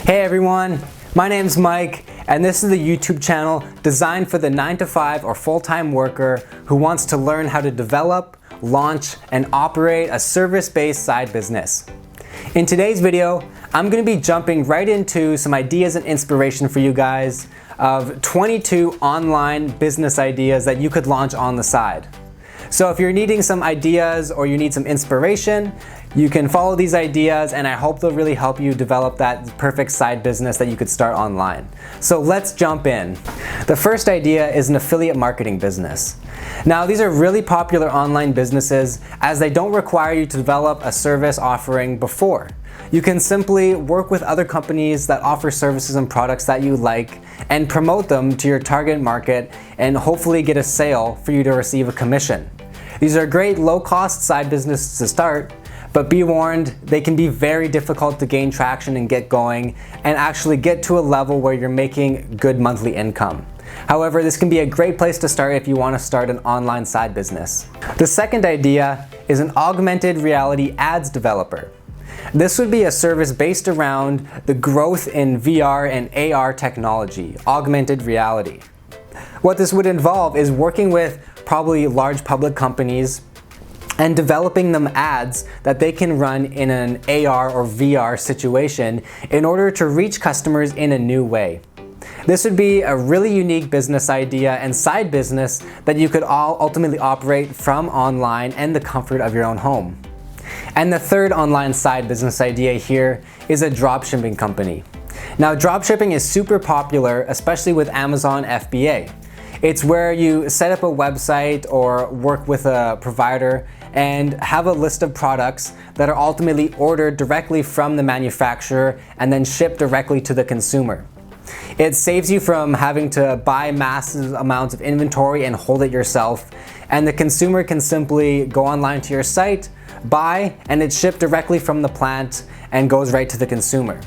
Hey everyone, my name's Mike, and this is the YouTube channel designed for the 9-to-5 or full-time worker who wants to learn how to develop, launch, and operate a service-based side business. In today's video, I'm going to be jumping right into some ideas and inspiration for you guys of 22 online business ideas that you could launch on the side. So if you're needing some ideas or you need some inspiration, you can follow these ideas and I hope they'll really help you develop that perfect side business that you could start online. So let's jump in. The first idea is an affiliate marketing business. Now these are really popular online businesses as they don't require you to develop a service offering before. You can simply work with other companies that offer services and products that you like and promote them to your target market and hopefully get a sale for you to receive a commission. These are great low-cost side businesses to start, but be warned, they can be very difficult to gain traction and get going and actually get to a level where you're making good monthly income. However, this can be a great place to start if you want to start an online side business. The second idea is an augmented reality ads developer. This would be a service based around the growth in VR and AR technology, augmented reality. What this would involve is working with probably large public companies and developing them ads that they can run in an AR or VR situation in order to reach customers in a new way. This would be a really unique business idea and side business that you could all ultimately operate from online and the comfort of your own home. And the third online side business idea here is a dropshipping company. Now dropshipping is super popular, especially with Amazon FBA. It's where you set up a website or work with a provider and have a list of products that are ultimately ordered directly from the manufacturer and then shipped directly to the consumer. It saves you from having to buy massive amounts of inventory and hold it yourself, and the consumer can simply go online to your site, buy, and it's shipped directly from the plant and goes right to the consumer.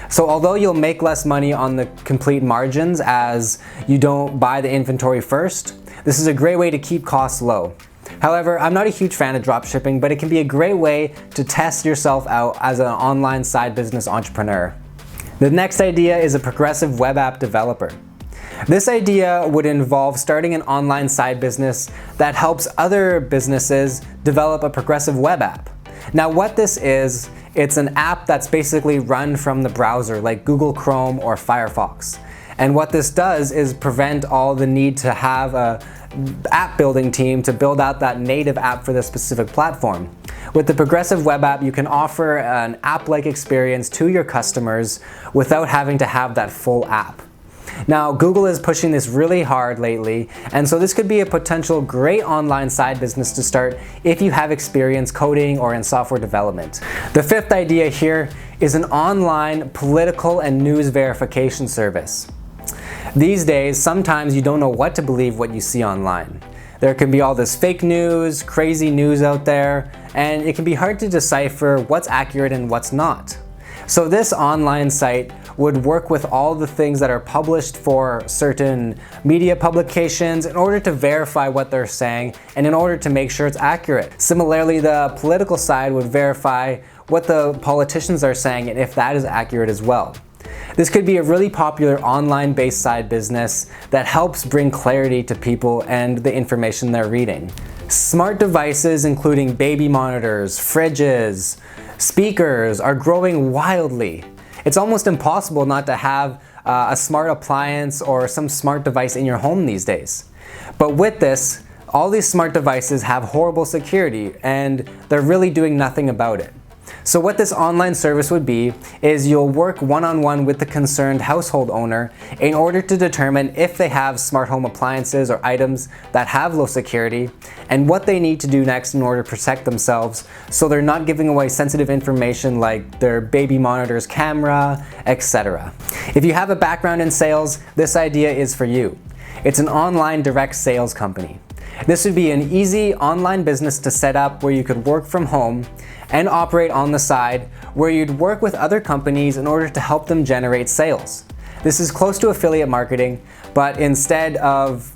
So although you'll make less money on the complete margins as you don't buy the inventory first, this is a great way to keep costs low. However, I'm not a huge fan of dropshipping, but it can be a great way to test yourself out as an online side business entrepreneur. The next idea is a progressive web app developer. This idea would involve starting an online side business that helps other businesses develop a progressive web app. Now what this is, it's an app that's basically run from the browser like Google Chrome or Firefox. And what this does is prevent all the need to have a app building team to build out that native app for the specific platform. With the progressive web app, you can offer an app-like experience to your customers without having to have that full app. Now, Google is pushing this really hard lately, and so this could be a potential great online side business to start if you have experience coding or in software development. The fifth idea here is an online political and news verification service. These days, sometimes you don't know what to believe what you see online. There can be all this fake news, crazy news out there, and it can be hard to decipher what's accurate and what's not. So this online site would work with all the things that are published for certain media publications in order to verify what they're saying and in order to make sure it's accurate. Similarly, the political side would verify what the politicians are saying and if that is accurate as well. This could be a really popular online-based side business that helps bring clarity to people and the information they're reading. Smart devices including baby monitors, fridges, speakers are growing wildly. It's almost impossible not to have a smart appliance or some smart device in your home these days. But with this, all these smart devices have horrible security and they're really doing nothing about it. So what this online service would be is you'll work one-on-one with the concerned household owner in order to determine if they have smart home appliances or items that have low security and what they need to do next in order to protect themselves so they're not giving away sensitive information like their baby monitor's camera, etc. If you have a background in sales, this idea is for you. It's an online direct sales company. This would be an easy online business to set up where you could work from home and operate on the side where you'd work with other companies in order to help them generate sales. This is close to affiliate marketing, but instead of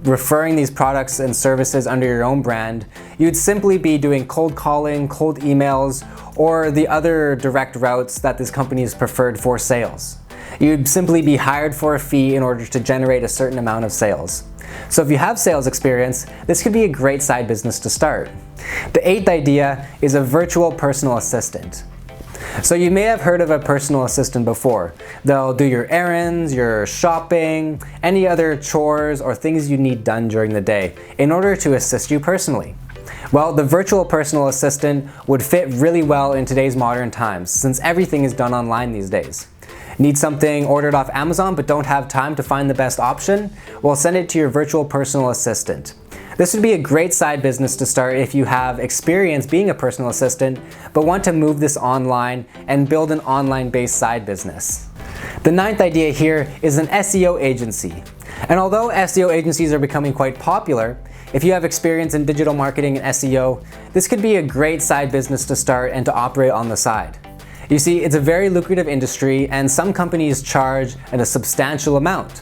referring these products and services under your own brand, you'd simply be doing cold calling, cold emails, or the other direct routes that this company has preferred for sales. You'd simply be hired for a fee in order to generate a certain amount of sales. So if you have sales experience, this could be a great side business to start. The 8th idea is a virtual personal assistant. So you may have heard of a personal assistant before. They'll do your errands, your shopping, any other chores or things you need done during the day in order to assist you personally. Well, the virtual personal assistant would fit really well in today's modern times since everything is done online these days. Need something ordered off Amazon but don't have time to find the best option? Well, send it to your virtual personal assistant. This would be a great side business to start if you have experience being a personal assistant but want to move this online and build an online-based side business. The 9th idea here is an SEO agency. And although SEO agencies are becoming quite popular, if you have experience in digital marketing and SEO, this could be a great side business to start and to operate on the side. You see, it's a very lucrative industry and some companies charge a substantial amount.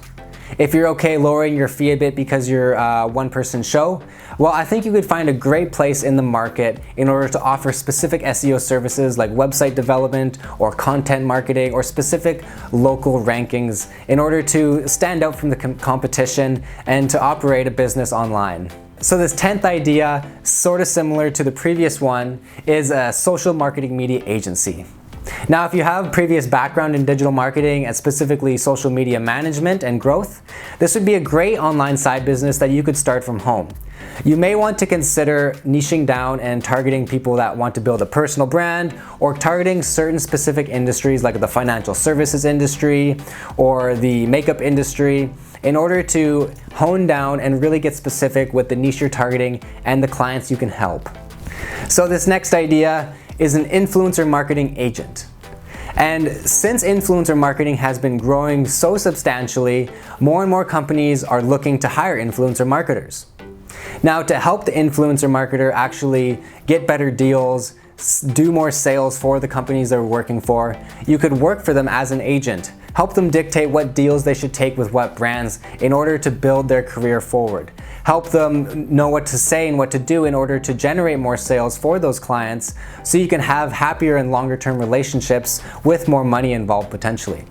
If you're okay lowering your fee a bit because you're a one-person show, well, I think you could find a great place in the market in order to offer specific SEO services like website development or content marketing or specific local rankings in order to stand out from the competition and to operate a business online. So this 10th idea, sort of similar to the previous one, is a social marketing media agency. Now, if you have previous background in digital marketing and specifically social media management and growth, this would be a great online side business that you could start from home. You may want to consider niching down and targeting people that want to build a personal brand or targeting certain specific industries like the financial services industry or the makeup industry in order to hone down and really get specific with the niche you're targeting and the clients you can help. So this next idea is an influencer marketing agent. And since influencer marketing has been growing so substantially, more and more companies are looking to hire influencer marketers. Now, to help the influencer marketer actually get better deals, do more sales for the companies they're working for, you could work for them as an agent, help them dictate what deals they should take with what brands in order to build their career forward. Help them know what to say and what to do in order to generate more sales for those clients so you can have happier and longer term relationships with more money involved potentially.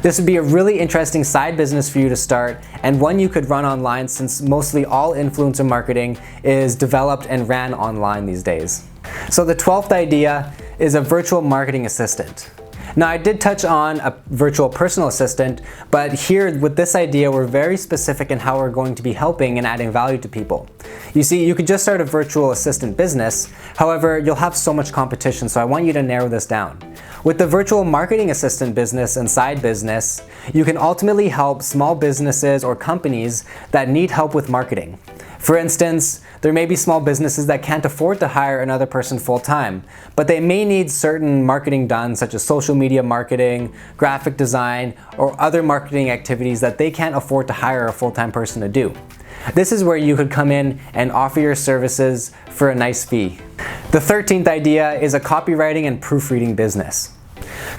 This would be a really interesting side business for you to start and one you could run online since mostly all influencer marketing is developed and ran online these days. So the 12th idea is a virtual marketing assistant. Now, I did touch on a virtual personal assistant, but here with this idea, we're very specific in how we're going to be helping and adding value to people. You see, you could just start a virtual assistant business. However, you'll have so much competition, so I want you to narrow this down. With the virtual marketing assistant business and side business, you can ultimately help small businesses or companies that need help with marketing. For instance, there may be small businesses that can't afford to hire another person full-time, but they may need certain marketing done such as social media marketing, graphic design, or other marketing activities that they can't afford to hire a full-time person to do. This is where you could come in and offer your services for a nice fee. The 13th idea is a copywriting and proofreading business.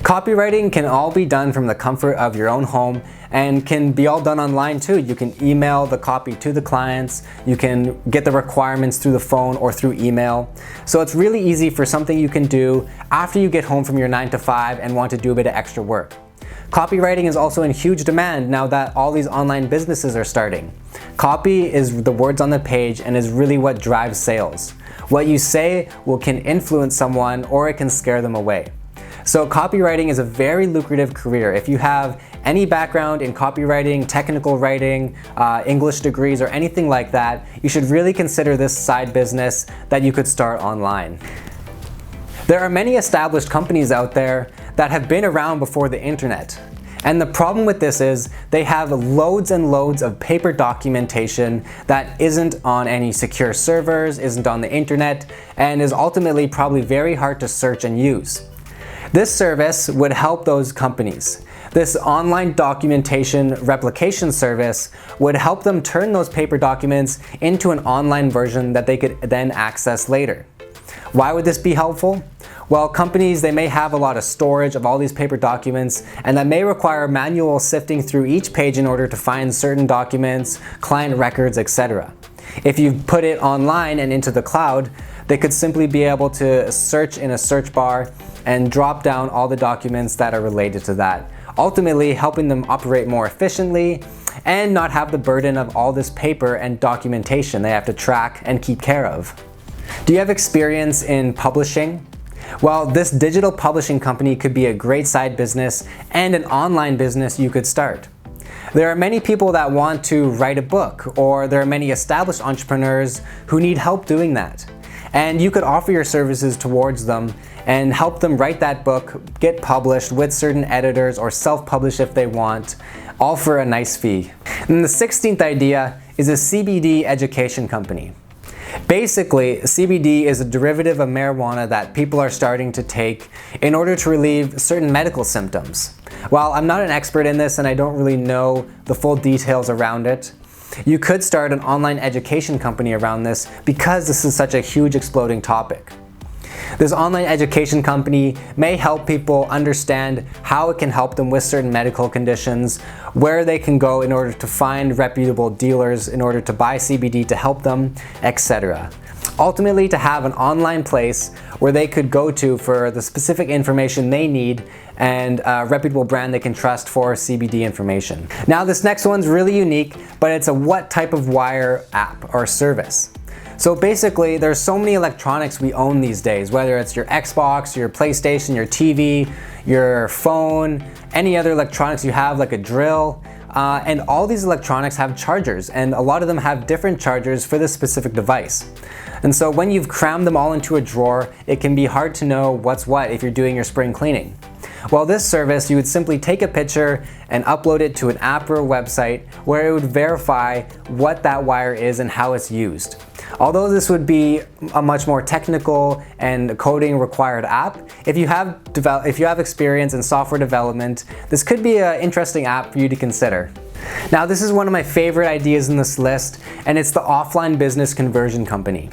Copywriting can all be done from the comfort of your own home and can be all done online too. You can email the copy to the clients, you can get the requirements through the phone or through email. So it's really easy for something you can do after you get home from your 9 to 5 and want to do a bit of extra work. Copywriting is also in huge demand now that all these online businesses are starting. Copy is the words on the page and is really what drives sales. What you say can influence someone or it can scare them away. So copywriting is a very lucrative career. If you have any background in copywriting, technical writing, English degrees, or anything like that, you should really consider this side business that you could start online. There are many established companies out there that have been around before the internet. And the problem with this is they have loads and loads of paper documentation that isn't on any secure servers, isn't on the internet, and is ultimately probably very hard to search and use. This service would help those companies. This online documentation replication service would help them turn those paper documents into an online version that they could then access later. Why would this be helpful? Well, companies, they may have a lot of storage of all these paper documents, and that may require manual sifting through each page in order to find certain documents, client records, etc. If you put it online and into the cloud, they could simply be able to search in a search bar and drop down all the documents that are related to that, ultimately helping them operate more efficiently and not have the burden of all this paper and documentation they have to track and keep care of. Do you have experience in publishing? Well, this digital publishing company could be a great side business and an online business you could start. There are many people that want to write a book, or there are many established entrepreneurs who need help doing that. And you could offer your services towards them and help them write that book, get published with certain editors, or self-publish if they want, all for a nice fee. And the 16th idea is a CBD education company. Basically, CBD is a derivative of marijuana that people are starting to take in order to relieve certain medical symptoms. While I'm not an expert in this and I don't really know the full details around it, you could start an online education company around this because this is such a huge exploding topic. This online education company may help people understand how it can help them with certain medical conditions, where they can go in order to find reputable dealers in order to buy CBD to help them, etc. Ultimately, to have an online place where they could go to for the specific information they need and a reputable brand they can trust for CBD information. Now, this next one's really unique, but it's a what type of wire app or service. So basically, there's so many electronics we own these days, whether it's your Xbox, your PlayStation, your TV, your phone, any other electronics you have like a drill, and all these electronics have chargers, and a lot of them have different chargers for this specific device. And so when you've crammed them all into a drawer, it can be hard to know what's what if you're doing your spring cleaning. Well, this service, you would simply take a picture and upload it to an app or a website where it would verify what that wire is and how it's used. Although this would be a much more technical and coding required app, if you have experience in software development, this could be an interesting app for you to consider. Now, this is one of my favorite ideas in this list, and it's the offline business conversion company.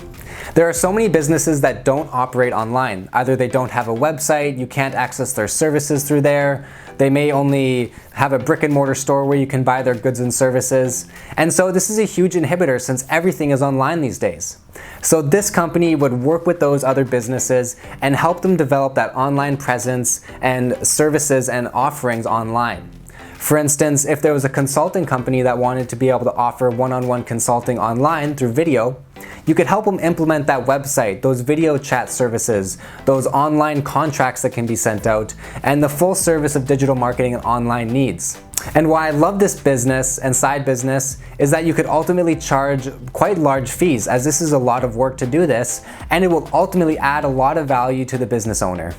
There are so many businesses that don't operate online. Either they don't have a website, you can't access their services through there, they may only have a brick and mortar store where you can buy their goods and services. And so this is a huge inhibitor since everything is online these days. So this company would work with those other businesses and help them develop that online presence and services and offerings online. For instance, if there was a consulting company that wanted to be able to offer one-on-one consulting online through video, you could help them implement that website, those video chat services, those online contracts that can be sent out, and the full service of digital marketing and online needs. And why I love this business and side business is that you could ultimately charge quite large fees, as this is a lot of work to do this, and it will ultimately add a lot of value to the business owner.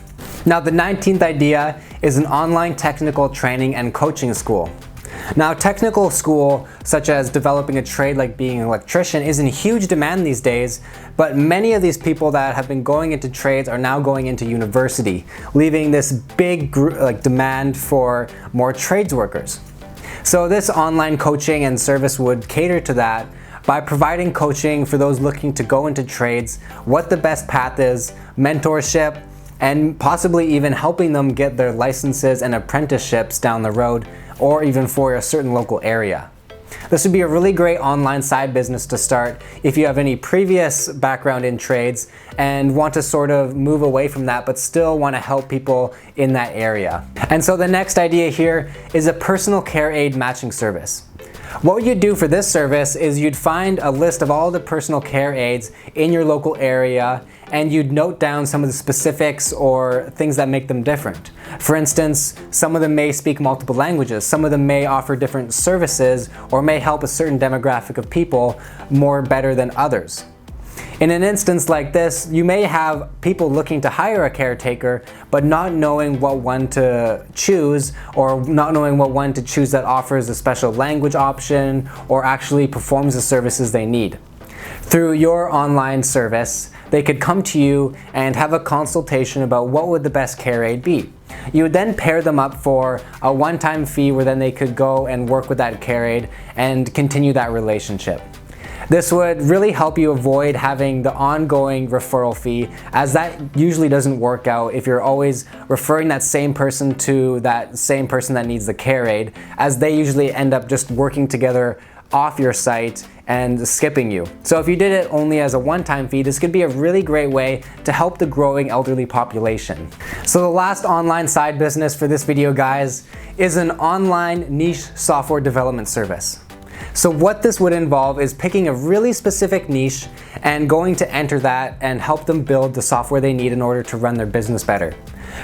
Now, the 19th idea is an online technical training and coaching school. Now, technical school, such as developing a trade like being an electrician, is in huge demand these days, but many of these people that have been going into trades are now going into university, leaving this big demand for more trades workers. So this online coaching and service would cater to that by providing coaching for those looking to go into trades, what the best path is, mentorship, and possibly even helping them get their licenses and apprenticeships down the road, or even for a certain local area. This would be a really great online side business to start if you have any previous background in trades and want to sort of move away from that but still want to help people in that area. And so the next idea here is a personal care aid matching service. What you'd do for this service is you'd find a list of all the personal care aids in your local area, and you'd note down some of the specifics or things that make them different. For instance, some of them may speak multiple languages, some of them may offer different services, or may help a certain demographic of people more better than others. In an instance like this, you may have people looking to hire a caretaker, but not knowing what one to choose, or not knowing what one to choose that offers a special language option or actually performs the services they need. Through your online service, they could come to you and have a consultation about what would the best care aid be. You would then pair them up for a one-time fee where then they could go and work with that care aid and continue that relationship. This would really help you avoid having the ongoing referral fee, as that usually doesn't work out if you're always referring that same person to that same person that needs the care aid, as they usually end up just working together off your site and skipping you. So if you did it only as a one-time fee, this could be a really great way to help the growing elderly population. So the last online side business for this video, guys, is an online niche software development service. So what this would involve is picking a really specific niche and going to enter that and help them build the software they need in order to run their business better.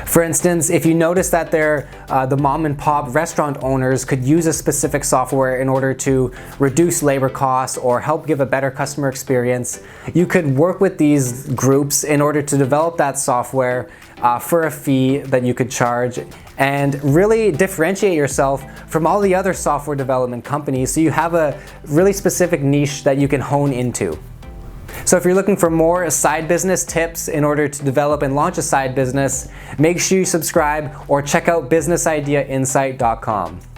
For instance, if you notice that the mom and pop restaurant owners could use a specific software in order to reduce labor costs or help give a better customer experience, you could work with these groups in order to develop that software for a fee that you could charge and really differentiate yourself from all the other software development companies so you have a really specific niche that you can hone into. So if you're looking for more side business tips in order to develop and launch a side business, make sure you subscribe or check out businessideainsight.com.